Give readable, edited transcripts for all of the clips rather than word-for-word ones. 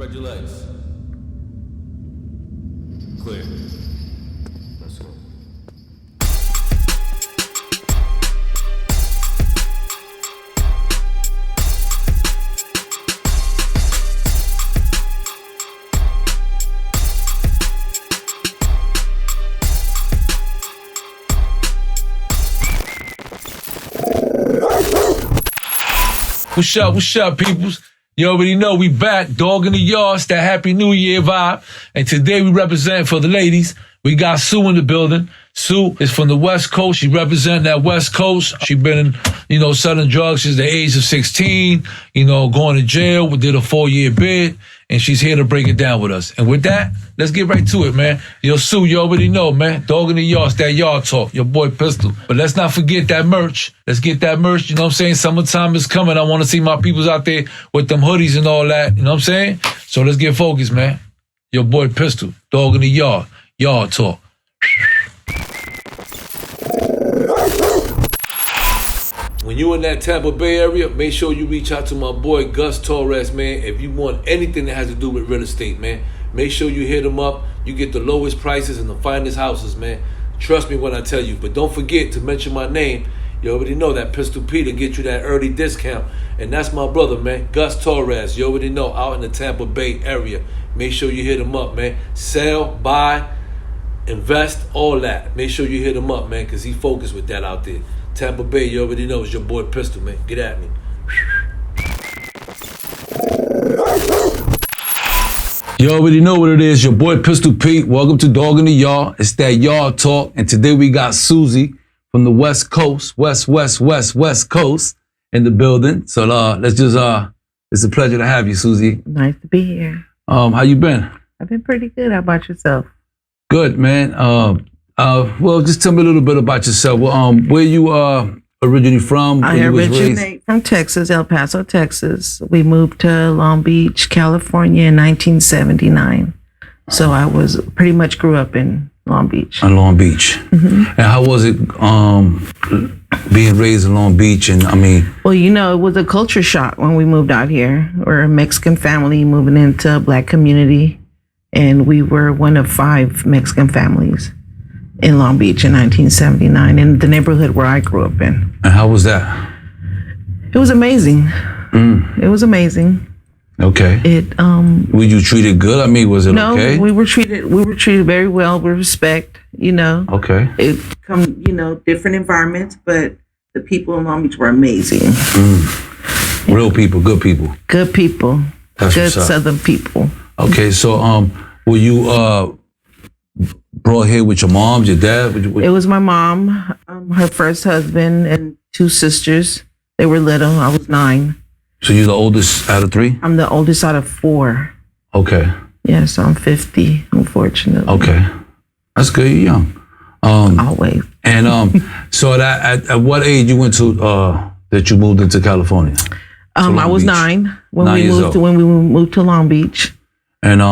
Spread your legs. Clear. Let's go. What's up, peoples? You already know we back, dog in the yard, it's that Happy New Year vibe. And today we represent for the ladies. We got Sue in the building. Sue is from the West Coast. She represent that West Coast. She been in, selling drugs since the age of 16, going to jail. We did a 4-year bid, and she's here to break it down with us. And with that, let's get right to it, man. Yo, Sue, you already know, man. Dog in the yard, it's that yard talk. Your boy Pistol. But let's not forget that merch. Let's get that merch. You know what I'm saying? Summertime is coming. I want to see my peoples out there with them hoodies and all that. You know what I'm saying? So let's get focused, man. Your boy Pistol. Dog in the yard. Yard talk. When you in that Tampa Bay area, make sure you reach out to my boy Gus Torres, man. If you want anything that has to do with real estate, man, make sure you hit him up. You get the lowest prices and the finest houses, man. Trust me when I tell you. But don't forget to mention my name. You already know that Pistol Peter get you that early discount. And that's my brother, man, Gus Torres. You already know, out in the Tampa Bay area. Make sure you hit him up, man. Sell, buy, invest, all that. Make sure you hit him up, man, because he focused with that out there. Tampa Bay, you already know, it's your boy Pistol, man. Get at me. You already know what it is. Your boy Pistol Pete. Welcome to Dog in the Yard. It's that yard talk. And today we got Susie from the West Coast, West Coast in the building. So it's a pleasure to have you, Susie. Nice to be here. How you been? I've been pretty good. How about yourself? Good, man. Well, just tell me a little bit about yourself. Where you originally from? I originate from Texas, El Paso, Texas. We moved to Long Beach, California in 1979. So I pretty much grew up in Long Beach. In Long Beach. Mm-hmm. And how was it being raised in Long Beach? Well, it was a culture shock when we moved out here. We're a Mexican family moving into a Black community. And we were one of 5 Mexican families in Long Beach in 1979, in the neighborhood where I grew up in. And how was that? It was amazing. It was amazing. Okay. Were you treated good? Was it okay? No, we were treated very well with respect, Okay. It come, different environments, but the people in Long Beach were amazing. Real people, good people. Good people. That's good what's up. Southern people. Okay, so were you brought here with your mom, your dad? It was my mom, her first husband, and 2 sisters. They were little. I was 9. So you're the oldest out of 3? I'm the oldest out of 4. Okay. Yeah, so I'm 50, unfortunately. Okay. That's good. You're young. Always. And so at what age you went to that you moved into California? I was 9 when we moved to Long Beach. And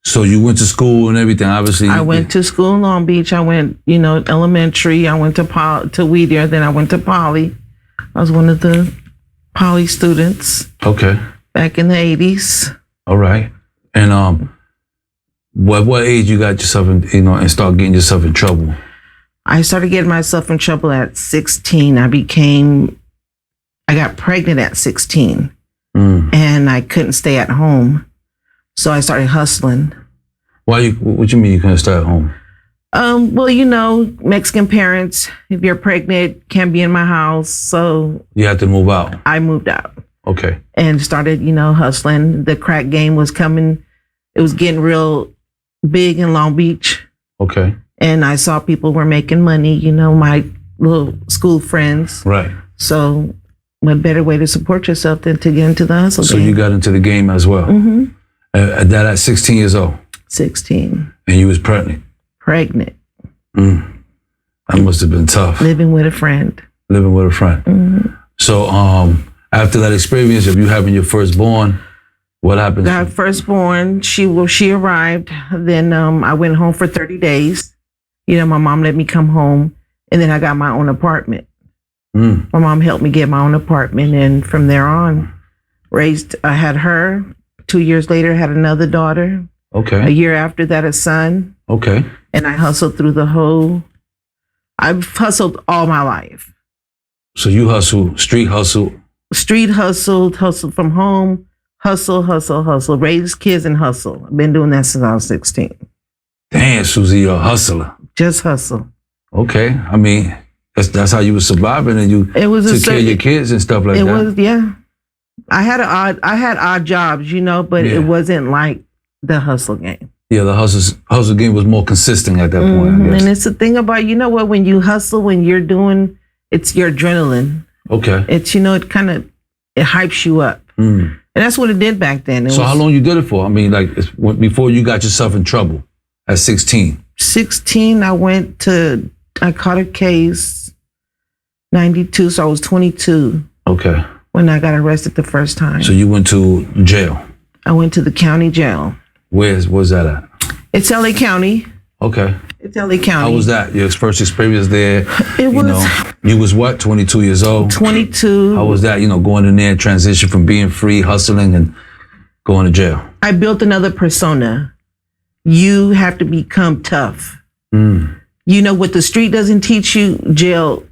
so you went to school and everything, obviously. I went to school in Long Beach. I went, elementary. I went to Whittier. Then I went to Poly. I was one of the Poly students. Okay. Back in the 80s. All right. And what age you got yourself in, and start getting yourself in trouble? I started getting myself in trouble at 16. I got pregnant at 16. And I couldn't stay at home. So I started hustling. What you mean you couldn't stay at home? Well, Mexican parents, if you're pregnant, can't be in my house. So you had to move out. I moved out. Okay. And started, hustling. The crack game was coming. It was getting real big in Long Beach. Okay. And I saw people were making money, my little school friends. Right. So what better way to support yourself than to get into the hustle game? So you got into the game as well. Mm-hmm. At 16 years old? 16. And you was pregnant? Pregnant. That must have been tough. Living with a friend. Mm-hmm. So after that experience of you having your firstborn, what happened? Got firstborn. She arrived. Then I went home for 30 days. My mom let me come home. And then I got my own apartment. My mom helped me get my own apartment. And from there on, I had her, 2 years later, had another daughter. Okay. A year after that, a son. Okay. And I hustled through I've hustled all my life. So you street hustle. Street hustled from home, hustle, raise kids and hustle. I've been doing that since I was 16. Damn, Susie, you're a hustler. Just hustle. Okay. I mean, that's how you were surviving, and you took care of your kids and stuff like that. It was, yeah. I had odd jobs, but it wasn't like the hustle game. Yeah, the hustle game was more consistent at that point, I guess. And it's the thing about, when you hustle, when you're doing, it's your adrenaline. Okay. It's, it hypes you up. And that's what it did back then. So how long you did it for? I mean, like, before you got yourself in trouble at 16? 16, I caught a case, 92, so I was 22. Okay. When I got arrested the first time. So you went to jail? I went to the county jail. Where's that at? It's LA County. Okay. It's LA County. How was that? Your first experience there? It was. You was what? 22 years old? 22. How was that? Going in there, transition from being free, hustling, and going to jail? I built another persona. You have to become tough. What the street doesn't teach you, jail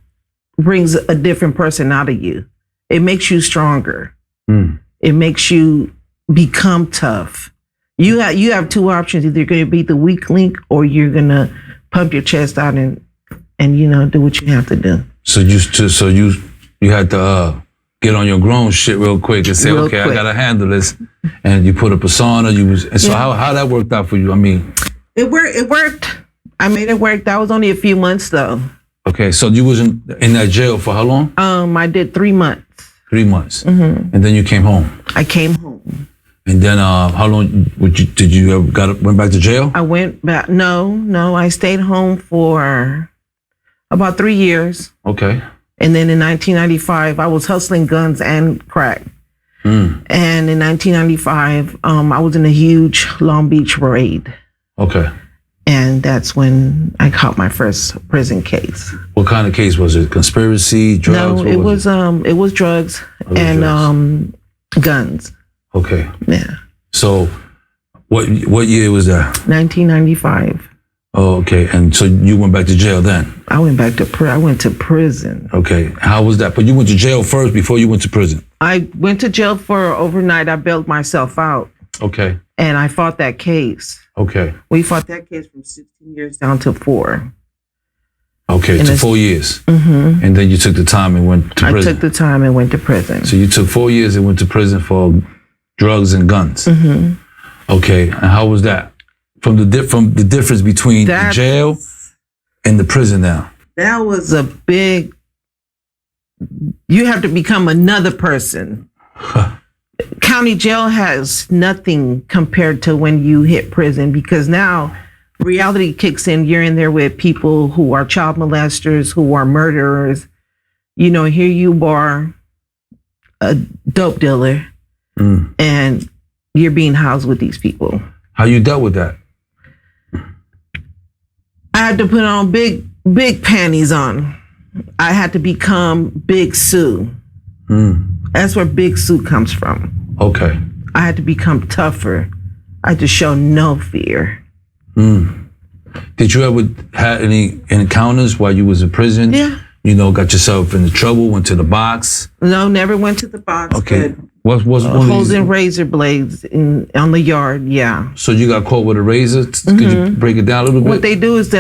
brings a different person out of you. It makes you stronger. It makes you become tough. You have two options. Either you're going to be the weak link, or you're going to pump your chest out and do what you have to do. So you had to get on your grown shit real quick and say, okay, I got to handle this. And you put a persona. How that worked out for you? I mean, it worked. I made it work. That was only a few months though. Okay, so you was in that jail for how long? I did 3 months. 3 months. And then you came home. I came home. And then how long did you ever went back to jail? I went back. No. I stayed home for about 3 years. Okay. And then in 1995, I was hustling guns and crack. And in 1995, I was in a huge Long Beach raid. Okay. And that's when I caught my first prison case. What kind of case was it? Conspiracy, drugs? No, it was drugs and guns. Okay. Yeah. So, what year was that? 1995. Oh, okay. And so you went back to jail then? I went to prison. Okay. How was that? But you went to jail first before you went to prison? I went to jail for overnight. I bailed myself out. Okay. And I fought that case. Okay. We fought that case from 16 years down to 4. Okay, to 4 years. Mm-hmm. And then you took the time and went to prison. I took the time and went to prison. So you took 4 years and went to prison for drugs and guns. Mm-hmm. Okay, and how was that? From the difference between the jail and the prison now? That was a big... You have to become another person. County jail has nothing compared to when you hit prison, because now reality kicks in. You're in there with people who are child molesters, who are murderers. Here you are, a dope dealer, and you're being housed with these people. How you dealt with that? I had to put on big panties on. I had to become Big Sue. That's where Big Sue comes from. Okay. I had to become tougher. I had to show no fear. Did you ever have any encounters while you was in prison? Yeah. Got yourself into trouble, went to the box? No, never went to the box. Okay. What was holding razor blades on the yard? Yeah. So you got caught with a razor? Could you break it down a little bit? What they do is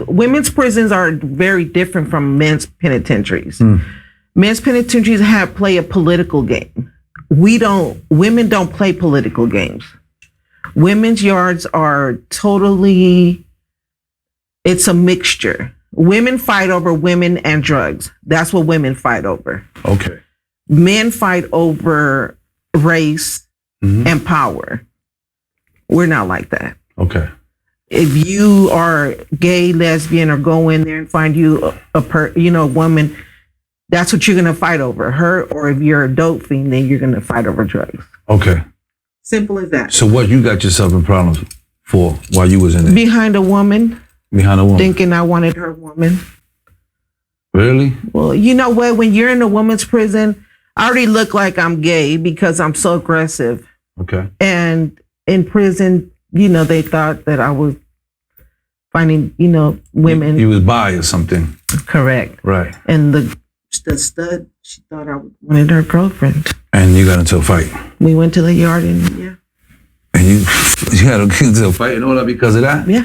women's prisons are very different from men's penitentiaries. Men's penitentiaries play a political game. Women don't play political games. Women's yards are it's a mixture. Women fight over women and drugs. That's what women fight over. Okay. Men fight over race and power. We're not like that. Okay. If you are gay, lesbian, or go in there and find you a woman, that's what you're going to fight over, her. Or if you're a dope fiend, then you're going to fight over drugs. Okay. Simple as that. So what you got yourself in problems for while you was in there? Behind a woman. Thinking I wanted her woman. Really? Well, you know what? When you're in a woman's prison, I already look like I'm gay because I'm so aggressive. Okay. And in prison, they thought that I was finding, women. You was bi or something. Correct. Right. And the stud, she thought I wanted her girlfriend. And you got into a fight. We went to the yard and And you had to get into a fight and all that because of that? Yeah.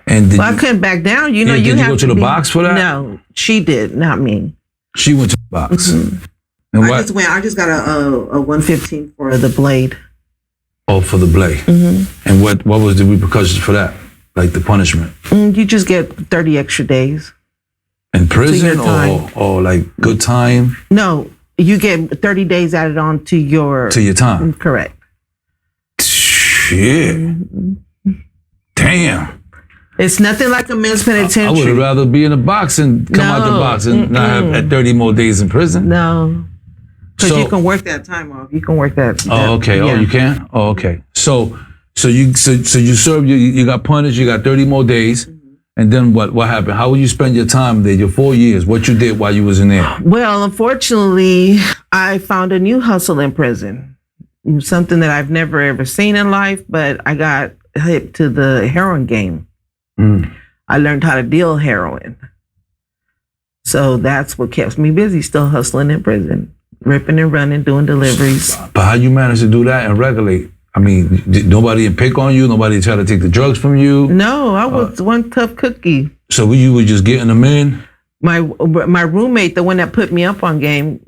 And I couldn't back down. Did you go to the box for that? No, she did, not me. She went to the box. Mm-hmm. And I just got a 115 for the blade. Oh, for the blade. Mm-hmm. And what was the repercussions for that? Like the punishment? You just get 30 extra days. In prison or like good time? No, you get 30 days added on to your time. Correct. Shit. Mm-hmm. Damn. It's nothing like a men's penitentiary. I would have rather be in a box and come out the box and not have 30 more days in prison. No. Because you can work that time off. You can work that. Oh, okay. Yeah. Oh, you can? Oh, okay. So you served, you got punished, you got 30 more days. And then what happened? How would you spend your time there, your 4 years? What you did while you was in there? Well, unfortunately, I found a new hustle in prison. Something that I've never ever seen in life, but I got hit to the heroin game. I learned how to deal heroin. So that's what kept me busy, still hustling in prison, ripping and running, doing deliveries. But how you managed to do that and regulate? I mean, did nobody pick on you? Nobody try to take the drugs from you? No, I was one tough cookie. So you were just getting them in? My roommate, the one that put me up on game,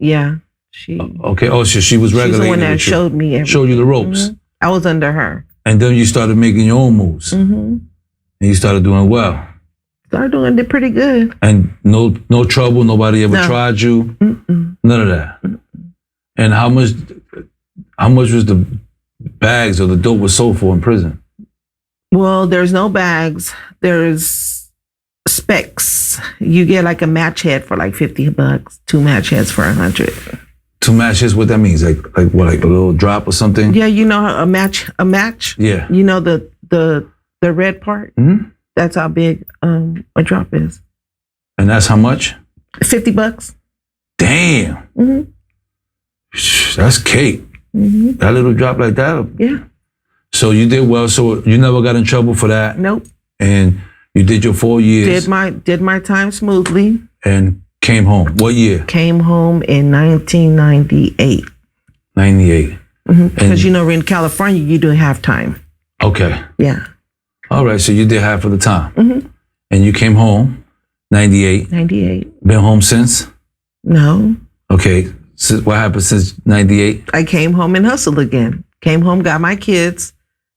she. Okay. Oh, so she was regulating. She's the one that showed me everything. Showed you the ropes. I was under her. And then you started making your own moves. And you started doing well. Started doing it pretty good. And no trouble. Nobody ever tried you. None of that. And how much was the bags or the dope was sold for in prison? Well, there's no bags. There's specs. You get like a match head for like $50. 2 match heads for $100. 2 match heads. What that means? Like what? Like a little drop or something? Yeah, a match. Yeah. You know the red part. That's how big a drop is. And that's how much? $50. Damn. That's cake. That little drop like that. Yeah. So you did well. So you never got in trouble for that. Nope. And you did your 4 years. Did my time smoothly. And came home. What year? Came home in 1998. 98. Because in California you do half time. Okay. Yeah. All right. So you did half of the time. And you came home 98. 98. Been home since? No. Okay. So what happened since 98? I came home and hustled again. Came home, got my kids,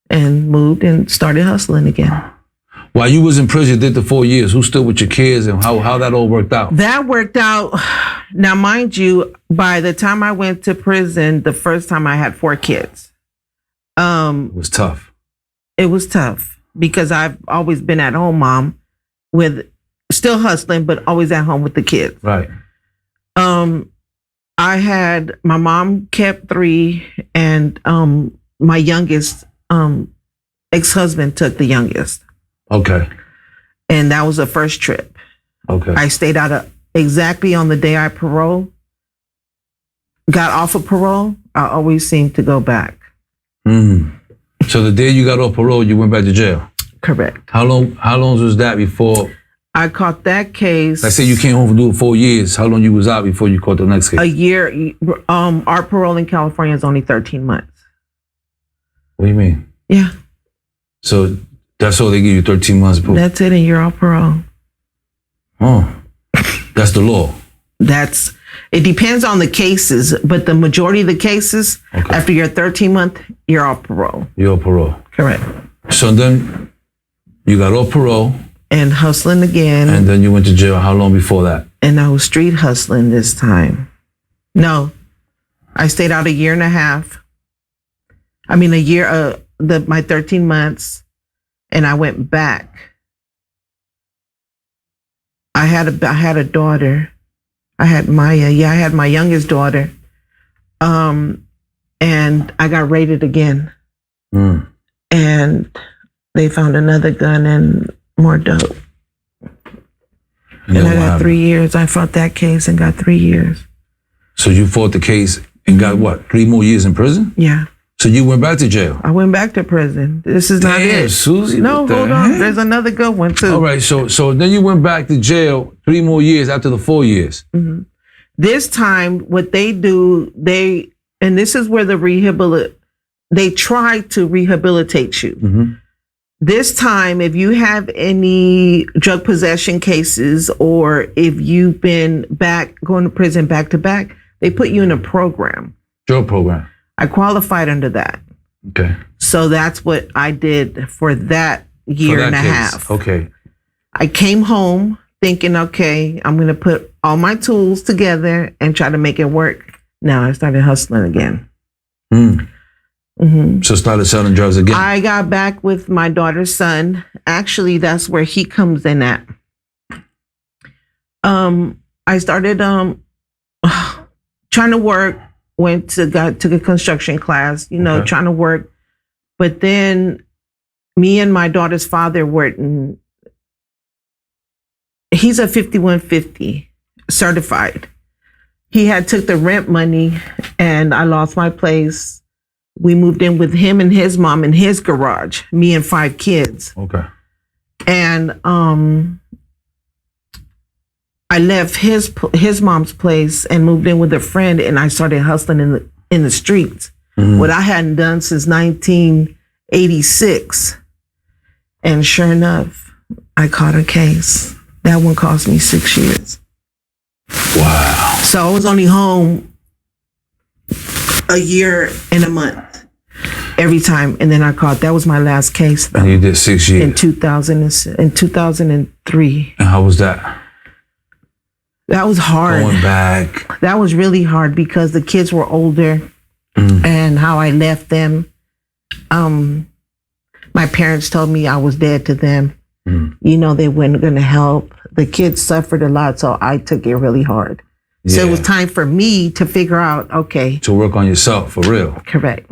and moved and started hustling again. While you was in prison, you did the 4 years. Who stood with your kids and how that all worked out? That worked out. Now, mind you, by the time I went to prison, the first time I had 4 kids. It was tough. It was tough because I've always been at home mom with still hustling, but always at home with the kids. Right. I had my mom kept 3 and my youngest ex-husband took the youngest. Okay. And that was the first trip. Okay. I stayed out exactly on the day I got off of parole. I always seemed to go back. So the day you got off parole, you went back to jail? Correct. How long was that before? I caught that case. Like say you came home for doing 4 years. How long you was out before you caught the next case? A year. Our parole in California is only 13 months. What do you mean? Yeah. So that's all they give you, 13 months before? That's it, and you're off parole. Oh, that's the law. It depends on the cases, but the majority of the cases, after your 13-month, you're off parole. You're off parole. Correct. So then you got off parole. And hustling again. And then you went to jail. How long before that? And I was street hustling this time. No, I stayed out a year and a half. I mean, my 13 months, and I went back. I had a daughter. I had Maya. Yeah, I had my youngest daughter. And I got raided again. And they found another gun and more dope. And I got 3 years. I fought that case and got 3 years. So you fought the case and got what? 3 more years in prison? Yeah. So you went back to jail. I went back to prison. This is not Damn, it. Susie. No, what the hold on. heck? There's another good one too. All right, so then you went back to jail 3 more years after the 4 years. Mm-hmm. This time, what they do, and this is where they try to rehabilitate you. Mm-hmm. This time, if you have any drug possession cases or if you've been going to prison back to back, they put you in a program. Drug program. I qualified under that. Okay. So that's what I did for that year and a half. Okay. I came home thinking, okay, I'm going to put all my tools together and try to make it work. Now I started hustling again. Mm-hmm. So started selling drugs again. I got back with my daughter's son. Actually, that's where he comes in at. I started trying to work. Took a construction class. Trying to work. But then, me and my daughter's father he's a 5150 certified. He had took the rent money, and I lost my place. We moved in with him and his mom in his garage, me and 5 kids. Okay. And I left his mom's place and moved in with a friend, and I started hustling in the streets. Mm-hmm. What I hadn't done since 1986. And sure enough, I caught a case. That one cost me 6 years. Wow. So I was only home a year and a month every time, and then that was my last case. Though, and you did 6 years in 2003. And how was that? That was hard. Going back. That was really hard because the kids were older, and how I left them. My parents told me I was dead to them. They weren't going to help. The kids suffered a lot, so I took it really hard. Yeah. So it was time for me to figure out, okay. To work on yourself, for real. Correct.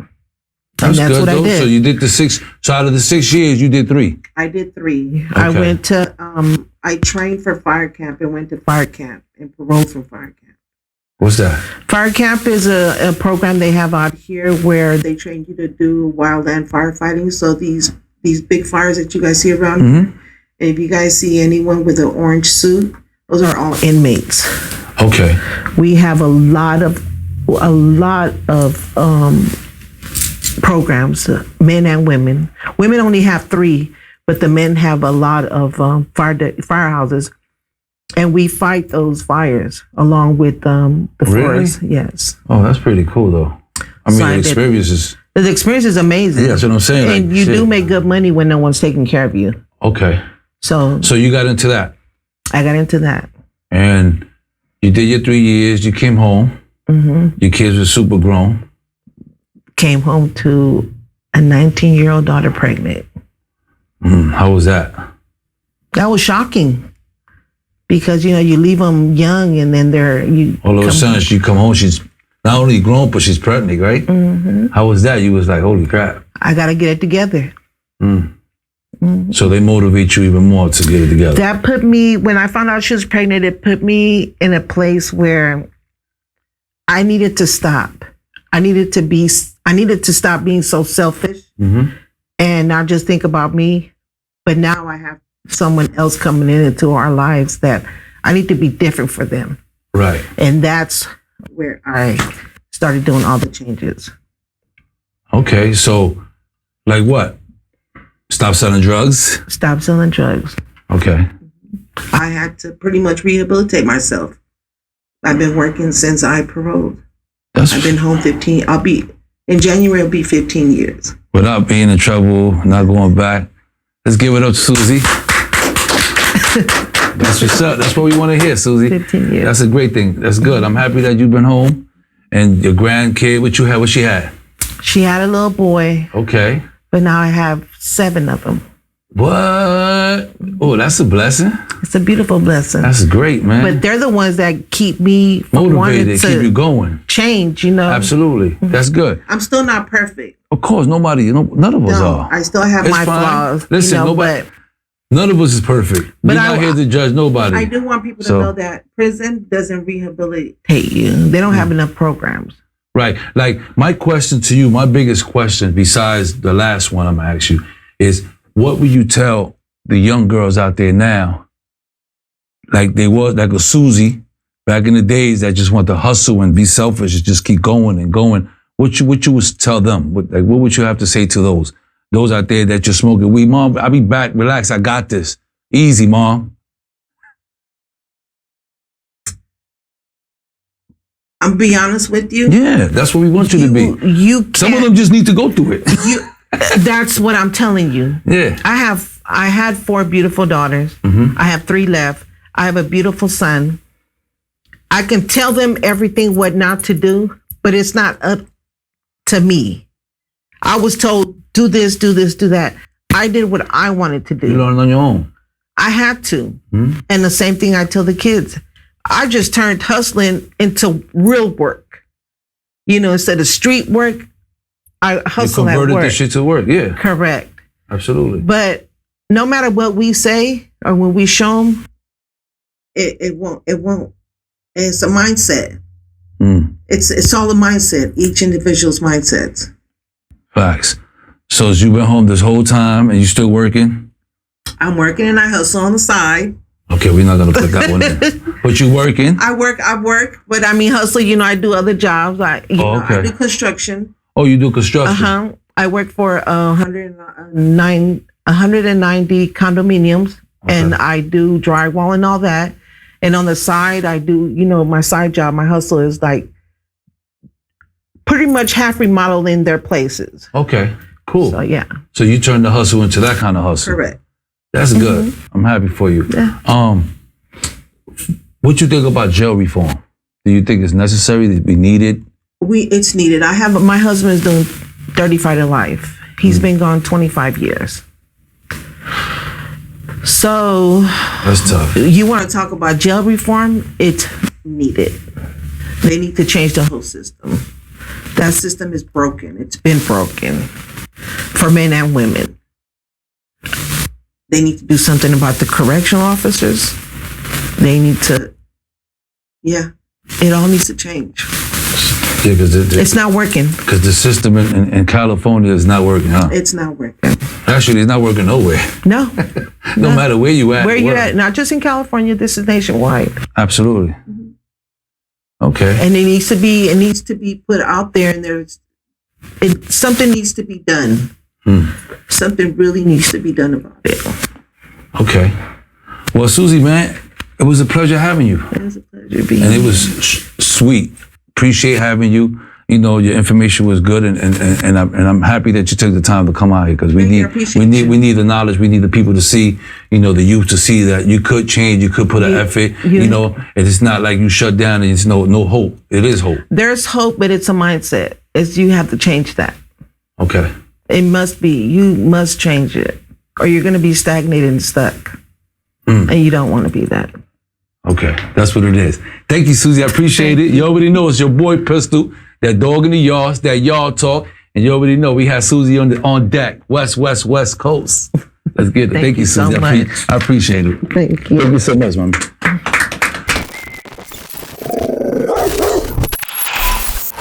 That's good, what though. I did. So you did so out of the 6 years, you did 3. I did 3. Okay. I went to, I trained for fire camp and went to fire camp and paroled from fire camp. What's that? Fire camp is a program they have out here where they train you to do wildland firefighting. So these big fires that you guys see around, and if you guys see anyone with an orange suit, those are all inmates. Okay. We have a lot of programs, men and women. Women only have 3, but the men have a lot of firehouses, and we fight those fires along with the forest. Yes. Oh, that's pretty cool, though. I mean, the experience is. The experience is amazing. Yeah, that's what I'm saying. And you do make good money when no one's taking care of you. Okay. So you got into that. I got into that. And you did your 3 years. You came home. Your kids were super grown. Came home to a 19-year-old daughter pregnant. How was that? That was shocking because, you leave them young and then all of a sudden she come home, she's not only grown, but she's pregnant, right? How was that? You was like, holy crap. I got to get it together. So they motivate you even more to get it together. That put me, when I found out she was pregnant, it put me in a place where I needed to stop. I needed to stop being so selfish and not just think about me. But now I have someone else coming into our lives that I need to be different for them. Right. And that's where I started doing all the changes. Okay. So like what? Stop selling drugs? Stop selling drugs. Okay. I had to pretty much rehabilitate myself. I've been working since I paroled. I've been home 15. In January, it'll be 15 years. Without being in trouble, not going back. Let's give it up to Susie. That's what's up. That's what we want to hear, Susie. 15 years. That's a great thing. That's good. I'm happy that you've been home. And your grandkid, what she had? She had a little boy. Okay. But now I have 7 of them. What? Oh, that's a blessing. It's a beautiful blessing. That's great, man. But they're the ones that keep me from motivated, keep you going. Change, Absolutely. That's good. I'm still not perfect. Of course, none of us are. I still have my flaws. Listen, none of us is perfect. We're not here to judge nobody. I do want people to know that prison doesn't rehabilitate you. They don't have enough programs. Right. Like, my question to you, my biggest question, besides the last one I'm gonna ask you, is what would you tell the young girls out there now, like a Susie back in the days that just want to hustle and be selfish and just keep going and going? What you would tell them? What would you have to say to those out there that you're smoking weed? Mom, I'll be back. Relax. I got this. Easy, Mom. I'm gonna be honest with you. Yeah, that's what we want you to be. Some of them just need to go through it. That's what I'm telling you. Yeah. I had 4 beautiful daughters. I have 3 left. I have a beautiful son. I can tell them everything what not to do, but it's not up to me. I was told, do this, do this, do that. I did what I wanted to do. You learned on your own. I had to. And the same thing I tell the kids. I just turned hustling into real work. You know, instead of street work, I hustle at work. You converted this shit to work, yeah. Correct. Absolutely. But no matter what we say or when we show them, it won't. It's a mindset. It's all a mindset. Each individual's mindset. Facts. So as you been home this whole time and you still working? I'm working and I hustle on the side. Okay, we're not gonna put that one in. But you working? I work, but I mean hustle. You know, I do other jobs. I do construction. Oh, you do construction? I work for 190 condominiums, and I do drywall and all that. And on the side, I do, you know, my side job, my hustle is like pretty much half remodeling their places. Okay, cool. So, yeah. So you turned the hustle into that kind of hustle. Correct. That's good. I'm happy for you. Yeah. What you think about jail reform? Do you think it's necessary to be needed? It's needed. My husband is doing 35 to life. He's been gone 25 years. So that's tough. You want to talk about jail reform? It's needed. They need to change the whole system. That system is broken. It's been broken for men and women. They need to do something about the correctional officers. They need to, it all needs to change. Yeah, because it's not working. Because the system in California is not working, huh? It's not working. Actually, it's not working nowhere. No. No matter where you at. Where you at, not just in California, this is nationwide. Absolutely. Okay. And it needs to be put out there, and something needs to be done. Something really needs to be done about it. Okay. Well, Susie, man, it was a pleasure having you. It was a pleasure being here. And it was sweet. Appreciate having you. You know, your information was good, and I'm happy that you took the time to come out here, because we need the knowledge. We need the people to see, you know, the youth to see that you could change, you could put an effort. You know, and it's not like you shut down and it's no hope. It is hope. There's hope, but it's a mindset. You have to change that. Okay. It must be. You must change it, or you're going to be stagnated and stuck, and you don't want to be that. Okay, that's what it is. Thank you, Susie. I appreciate it. You already know it's your boy Pistol, that dog in the yard, that yard talk, and you already know we have Susie on deck, West Coast. Let's get it. Thank you, Susie. So much. I appreciate it. Thank you. Thank you so much, man.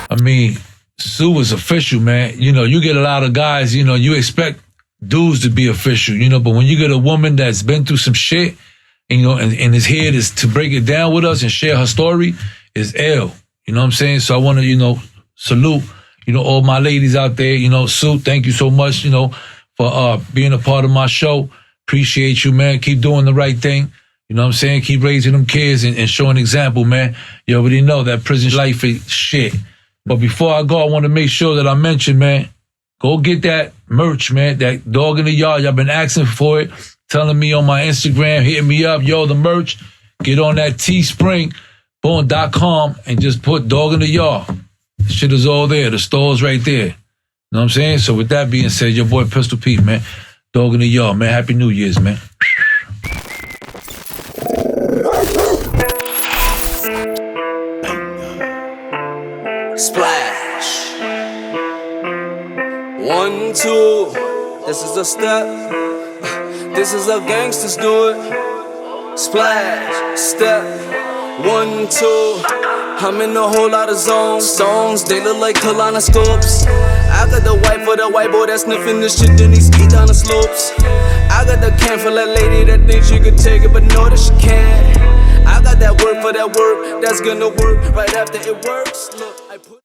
I mean, Sue was official, man. You know, you get a lot of guys, you know, you expect dudes to be official, you know, but when you get a woman that's been through some shit, and, you know, and is here to break it down with us and share her story, is ill. You know what I'm saying? So I want to, you know, salute, you know, all my ladies out there. You know, Sue, thank you so much, you know, for being a part of my show. Appreciate you, man. Keep doing the right thing. You know what I'm saying? Keep raising them kids and showing example, man. You already know that prison life is shit. But before I go, I want to make sure that I mention, man, go get that merch, man. That dog in the yard. Y'all been asking for it, telling me on my Instagram, hitting me up, yo, the merch. Get on that teespring.com and just put dog in the yard. The shit is all there. The store's right there. You know what I'm saying? So with that being said, your boy Pistol Pete, man. Dog in the yard, man. Happy New Year's, man. Splash. 1, 2. This is a step. This is how gangsters do it. Splash. Step. 1, 2. I'm in a whole lot of songs, they look like kaleidoscopes. I got the white for the white boy that's sniffing the shit, then he ski down the slopes. I got the can for that lady that thinks she could take it, but know that she can't. I got that work for that work that's gonna work right after it works. Look, I put